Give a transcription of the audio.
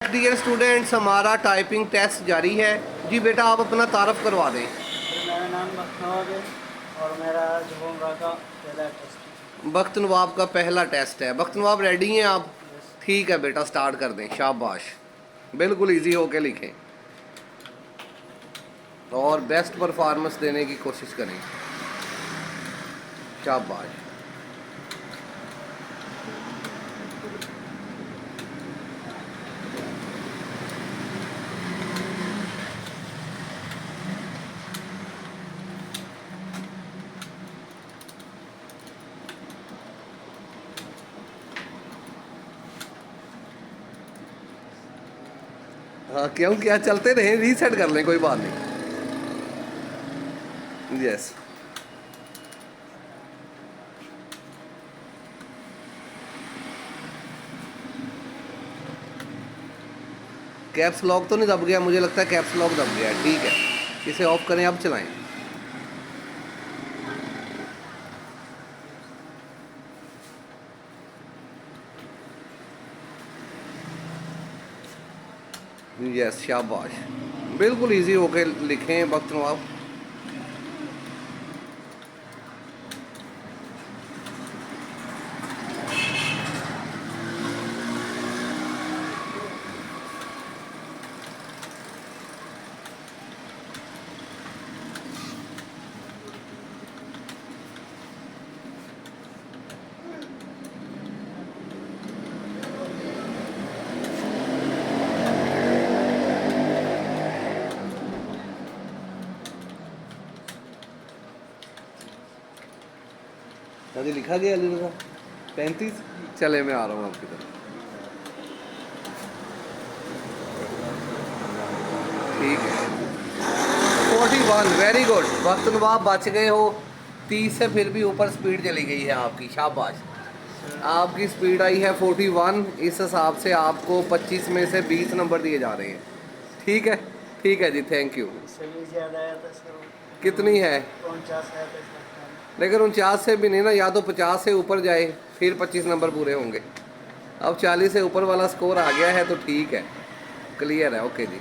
Dear students, हमारा typing test जारी है। जी बेटा, आप अपना तारफ़ करवा दें। मेरा नाम बख्तनवाब है और मेरा जुबोंगा का पहला टेस्ट है। बख्त नवाब का पहला टेस्ट है। बख्त नवाब रेडी हैं आप? यस। ठीक है बेटा, स्टार्ट कर दें। शाबाश, बिल्कुल इजी होके लिखें और बेस्ट परफॉर्मेंस देने की कोशिश करें। शाबाश। हाँ, क्यों, क्या चलते रहें, रीसेट कर लें, कोई बात नहीं। यस। कैप्स लॉक तो नहीं दब गया? मुझे लगता है कैप्स लॉक दब गया है। ठीक है, इसे ऑफ करें, अब चलाएं। यस, शाबाश, बिल्कुल इजी होके लिखें बख्त नवाब। अभी लिखा गया अली का 35। चले, मैं आ रहा हूँ आपकी तरफ। ठीक है, 41, वेरी गुड। वक्त नवाब बच गए हो। 30 से फिर भी ऊपर स्पीड चली गई है आपकी। शाबाश, आपकी स्पीड आई है 41। इस हिसाब से आपको 25 में से 20 नंबर दिए जा रहे हैं। ठीक है, ठीक है जी, थैंक यू। इससे ज़्यादा आया था सर। कितनी है? 49 आया था इसका। लेकिन 49 से भी नहीं ना, या तो 50 से ऊपर जाए फिर 25 नंबर पूरे होंगे। अब 40 से ऊपर वाला स्कोर आ गया है तो ठीक है, क्लियर है। ओके जी।